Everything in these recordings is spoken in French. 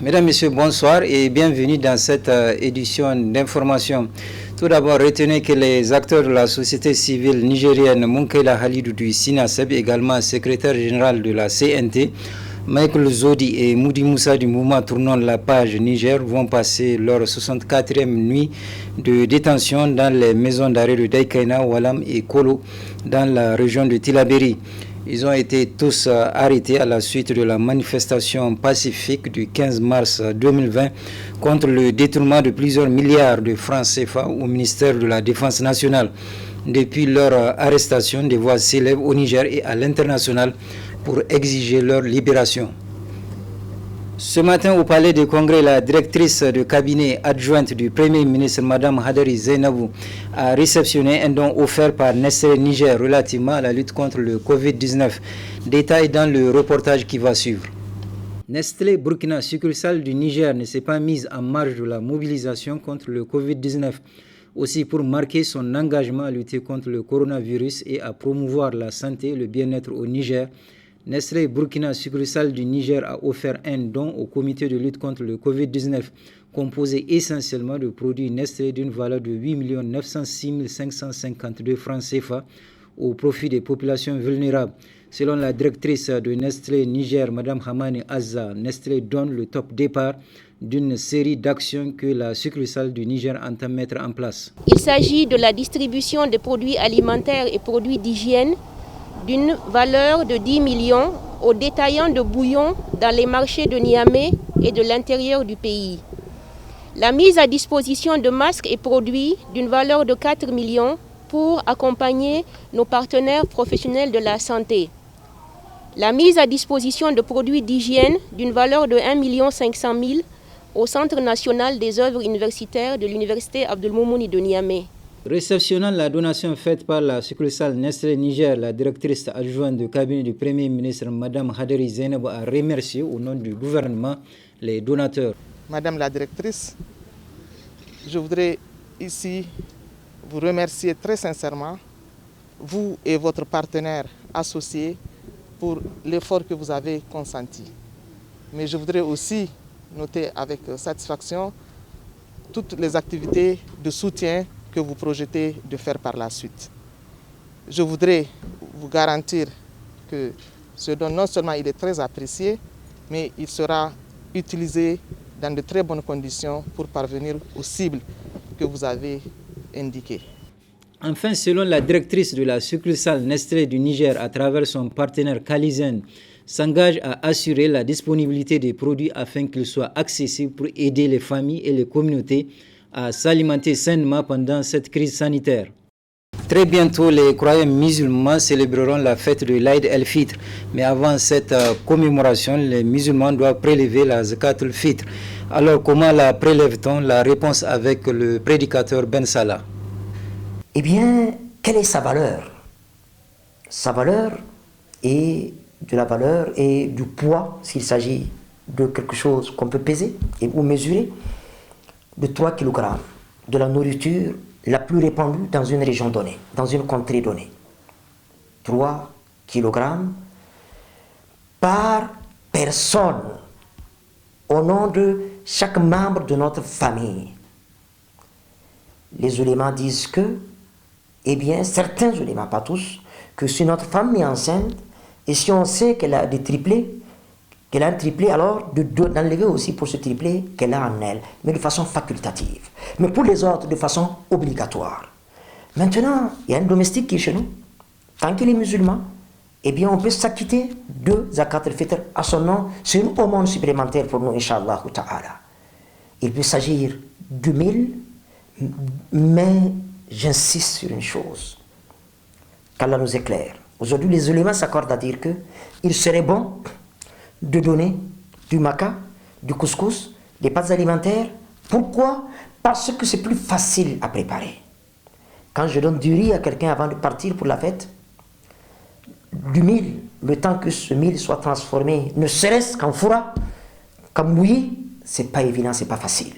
Mesdames, Messieurs, bonsoir et bienvenue dans cette édition d'information. Tout d'abord, retenez que les acteurs de la société civile nigérienne, Munkela Halidou du SINASEB, également secrétaire général de la CNT, Michael Zodi et Moudi Moussa du mouvement Tournons la page Niger vont passer leur 64e nuit de détention dans les maisons d'arrêt de Daikaina, Walam et Kolo dans la région de Tilaberi. Ils ont été tous arrêtés à la suite de la manifestation pacifique du 15 mars 2020 contre le détournement de plusieurs milliards de francs CFA au ministère de la Défense nationale. Depuis leur arrestation, des voix s'élèvent au Niger et à l'international pour exiger leur libération. Ce matin, au Palais des Congrès, la directrice de cabinet adjointe du Premier ministre, Mme Hadari Zainabou, a réceptionné un don offert par Nestlé Niger relativement à la lutte contre le Covid-19. Détail dans le reportage qui va suivre. Nestlé Burkina, succursale du Niger, ne s'est pas mise en marge de la mobilisation contre le Covid-19. Aussi, pour marquer son engagement à lutter contre le coronavirus et à promouvoir la santé et le bien-être au Niger, Nestlé Burkina, succursale du Niger, a offert un don au comité de lutte contre le Covid-19, composé essentiellement de produits Nestlé d'une valeur de 8 906 552 francs CFA au profit des populations vulnérables. Selon la directrice de Nestlé Niger, Mme Hamani Azza, Nestlé donne le top départ d'une série d'actions que la succursale du Niger entend mettre en place. Il s'agit de la distribution de produits alimentaires et produits d'hygiène d'une valeur de 10 millions aux détaillants de bouillon dans les marchés de Niamey et de l'intérieur du pays. La mise à disposition de masques et produits d'une valeur de 4 millions pour accompagner nos partenaires professionnels de la santé. La mise à disposition de produits d'hygiène d'une valeur de 1 500 000 au Centre national des œuvres universitaires de l'Université Abdelmoumouni de Niamey. Réceptionnant la donation faite par la succursale Nestlé Niger, la directrice adjointe du cabinet du Premier ministre, Mme Hadari Zainabou, a remercié au nom du gouvernement les donateurs. Madame la directrice, je voudrais ici vous remercier très sincèrement, vous et votre partenaire associé, pour l'effort que vous avez consenti. Mais je voudrais aussi noter avec satisfaction toutes les activités de soutien que vous projetez de faire par la suite. Je voudrais vous garantir que ce don, non seulement il est très apprécié, mais il sera utilisé dans de très bonnes conditions pour parvenir aux cibles que vous avez indiquées. Enfin, selon la directrice de la succursale Nestlé du Niger, à travers son partenaire Calizen, s'engage à assurer la disponibilité des produits afin qu'ils soient accessibles pour aider les familles et les communautés à s'alimenter sainement pendant cette crise sanitaire. Très bientôt, les croyants musulmans célébreront la fête de l'Aïd el-Fitr. Mais avant cette commémoration, les musulmans doivent prélever la Zakat el-Fitr. Alors, comment la prélève-t-on? La réponse avec le prédicateur Ben Salah. Eh bien, quelle est sa valeur? Sa valeur est de la valeur et du poids, s'il s'agit de quelque chose qu'on peut peser ou mesurer, de 3 kg de la nourriture la plus répandue dans une région donnée, dans une contrée donnée. 3 kg par personne au nom de chaque membre de notre famille. Les ulémas disent que, eh bien, certains ulémas, pas tous, que si notre femme est enceinte, et si on sait qu'elle a des triplés, qu'elle a un triplé, alors d'enlever aussi pour ce triplé qu'elle a en elle, mais de façon facultative. Mais pour les autres, de façon obligatoire. Maintenant, il y a un domestique qui est chez nous. Tant qu'il est musulman, eh bien, on peut s'acquitter de Zakat al-Fitr à son nom. C'est une aumône supplémentaire pour nous, Inch'Allah ta'ala. Il peut s'agir de 1000, mais j'insiste sur une chose. Qu'Allah nous éclaire. Aujourd'hui, les ulémas s'accordent à dire qu'il serait bon de donner du maca, du couscous, des pâtes alimentaires. Pourquoi? Parce que c'est plus facile à préparer. Quand je donne du riz à quelqu'un avant de partir pour la fête, du mil, le temps que ce mil soit transformé, ne serait-ce qu'en fourra, qu'en mouillé, c'est pas évident, c'est pas facile.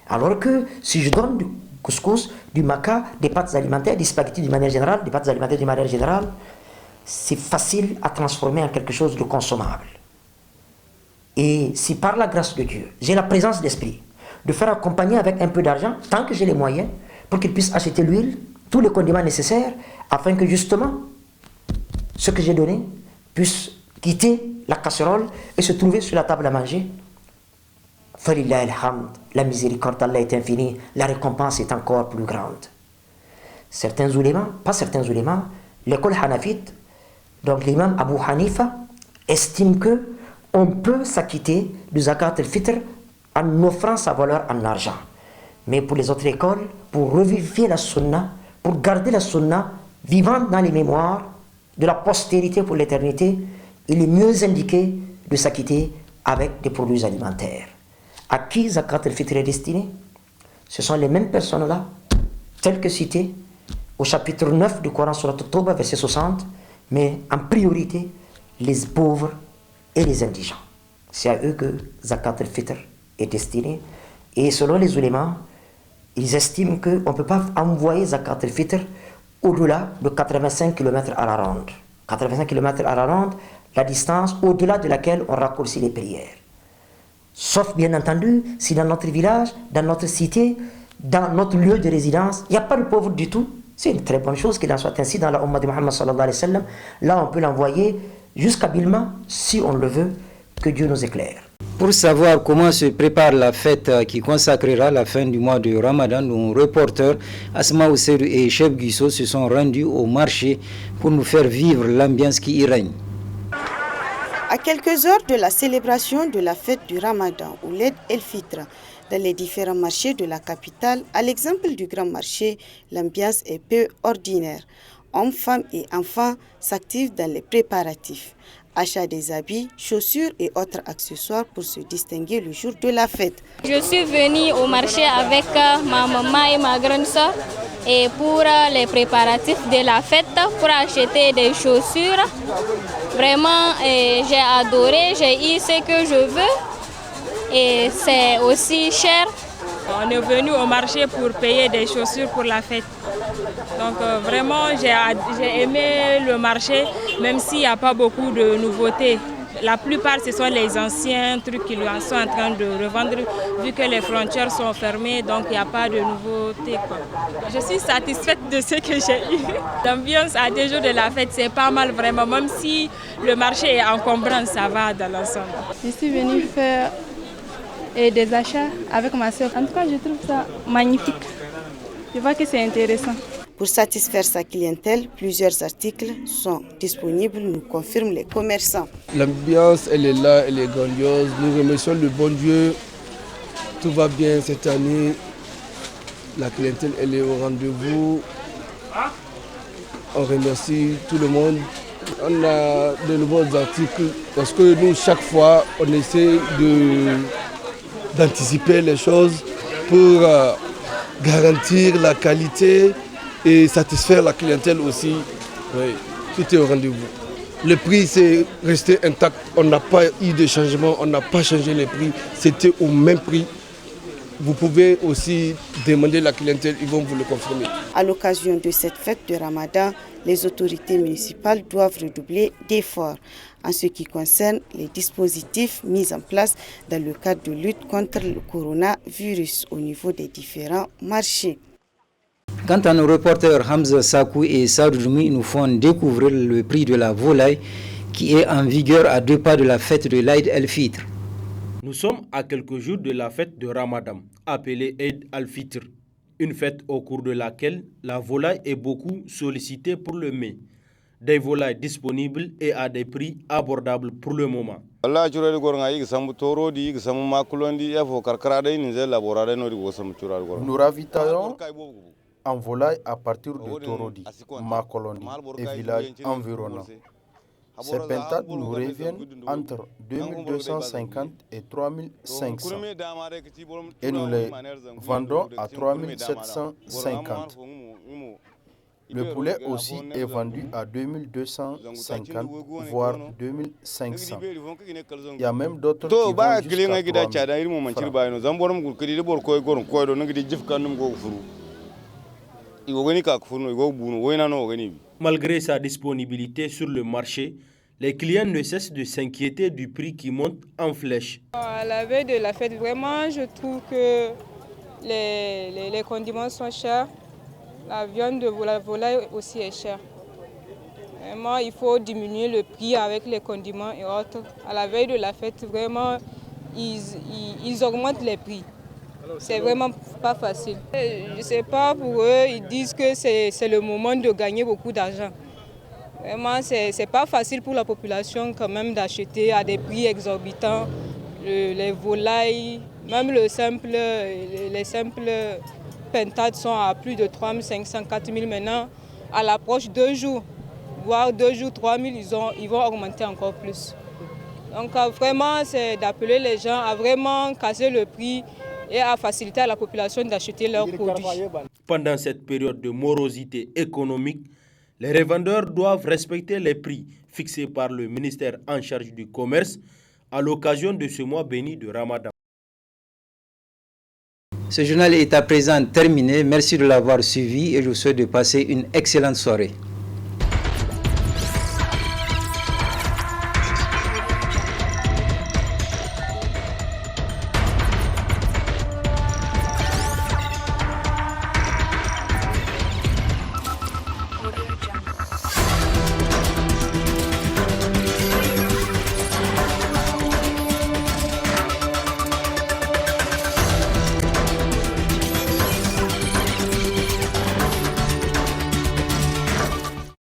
Alors que si je donne du couscous, du maca, des pâtes alimentaires, des spaghettis d'une manière générale, des pâtes alimentaires d'une manière générale, c'est facile à transformer en quelque chose de consommable. Et si par la grâce de Dieu, j'ai la présence d'esprit, de faire accompagner avec un peu d'argent, tant que j'ai les moyens, pour qu'ils puissent acheter l'huile, tous les condiments nécessaires, afin que justement, ce que j'ai donné puisse quitter la casserole et se trouver sur la table à manger. Falillah alhamd, la miséricorde d'Allah est infinie, la récompense est encore plus grande. Certains oulémas, pas certains oulémas, l'école hanafite, donc l'imam Abu Hanifa, estime que on peut s'acquitter du zakat al-fitr en offrant sa valeur en argent. Mais pour les autres écoles, pour revivifier la sunna, pour garder la sunna vivante dans les mémoires de la postérité pour l'éternité, il est mieux indiqué de s'acquitter avec des produits alimentaires. À qui zakat al-fitr est destiné? Ce sont les mêmes personnes-là, telles que citées au chapitre 9 du Coran Surat At-Tawbah, verset 60, mais en priorité, les pauvres et les indigents. C'est à eux que zakat al-fitr est destiné. Et selon les ulémas, ils estiment qu'on ne peut pas envoyer zakat al-fitr au-delà de 85 km à la ronde. 85 km à la ronde, la distance au-delà de laquelle on raccourcit les prières. Sauf bien entendu, si dans notre village, dans notre cité, dans notre lieu de résidence, il n'y a pas de pauvres du tout. C'est une très bonne chose qu'il en soit ainsi dans la Ummah de Muhammad sallallahu alayhi wa sallam. Là, on peut l'envoyer jusqu'à Bilma, si on le veut, que Dieu nous éclaire. Pour savoir comment se prépare la fête qui consacrera la fin du mois de Ramadan, nos reporters Asma Ousserdou et Cheb Guisso se sont rendus au marché pour nous faire vivre l'ambiance qui y règne. À quelques heures de la célébration de la fête du Ramadan ou l'Eid el-Fitr, dans les différents marchés de la capitale, à l'exemple du grand marché, l'ambiance est peu ordinaire. Hommes, femmes et enfants s'activent dans les préparatifs. Achat des habits, chaussures et autres accessoires pour se distinguer le jour de la fête. Je suis venue au marché avec ma maman et ma grande soeur et pour les préparatifs de la fête, pour acheter des chaussures. Vraiment, j'ai adoré, j'ai eu ce que je veux et c'est aussi cher. On est venu au marché pour payer des chaussures pour la fête. Donc vraiment, j'ai aimé le marché, même s'il n'y a pas beaucoup de nouveautés. La plupart, ce sont les anciens trucs qu'ils sont en train de revendre, vu que les frontières sont fermées, donc il n'y a pas de nouveautés. Je suis satisfaite de ce que j'ai eu. L'ambiance à 2 jours de la fête, c'est pas mal vraiment, même si le marché est encombrant, ça va dans l'ensemble. Je suis venue faire des achats avec ma soeur. En tout cas, je trouve ça magnifique. Je vois que c'est intéressant. Pour satisfaire sa clientèle, plusieurs articles sont disponibles, nous confirment les commerçants. L'ambiance, elle est là, elle est grandiose. Nous remercions le bon Dieu. Tout va bien cette année. La clientèle, elle est au rendez-vous. On remercie tout le monde. On a de nouveaux articles parce que nous, chaque fois, on essaie d'anticiper les choses pour garantir la qualité et satisfaire la clientèle aussi. Oui, tout est au rendez-vous. Le prix, c'est resté intact. On n'a pas eu de changement, on n'a pas changé les prix. C'était au même prix. Vous pouvez aussi demander à la clientèle, ils vont vous le confirmer. À l'occasion de cette fête de Ramadan, les autorités municipales doivent redoubler d'efforts en ce qui concerne les dispositifs mis en place dans le cadre de lutte contre le coronavirus au niveau des différents marchés. Quant à nos reporters Hamza Sakou et Saoudoumi, nous font découvrir le prix de la volaille qui est en vigueur à 2 pas de la fête de l'Aïd el-Fitr. Nous sommes à quelques jours de la fête de Ramadan, appelée Eid al-Fitr, une fête au cours de laquelle la volaille est beaucoup sollicitée pour le mets. Des volailles disponibles et à des prix abordables pour le moment. Nous ravitaillons en volaille à partir de Torodi, Makolondi et villages environnants. Ces pentades nous reviennent entre 2250 et 3500 et nous les vendons à 3750. Le poulet aussi est vendu à 2250 voire 2500. Il y a même d'autres qui vont jusqu'à 3000 francs. Malgré sa disponibilité sur le marché, Les clients ne cessent de s'inquiéter du prix qui monte en flèche. À la veille de la fête, vraiment, je trouve que les condiments sont chers. La viande de la volaille aussi est chère. Vraiment, il faut diminuer le prix avec les condiments et autres. À la veille de la fête, vraiment, ils augmentent les prix. C'est vraiment pas facile. Je ne sais pas, pour eux, ils disent que c'est le moment de gagner beaucoup d'argent. Vraiment, c'est pas facile pour la population quand même d'acheter à des prix exorbitants les volailles, même les simples pentades sont à plus de 3 500, 4 000 maintenant. À l'approche de 2 jours, voire 2 jours, 3 000, ils vont augmenter encore plus. Donc vraiment, c'est d'appeler les gens à vraiment casser le prix et à faciliter à la population d'acheter leurs produits. Pendant cette période de morosité économique, les revendeurs doivent respecter les prix fixés par le ministère en charge du commerce à l'occasion de ce mois béni de Ramadan. Ce journal est à présent terminé. Merci de l'avoir suivi et je vous souhaite de passer une excellente soirée.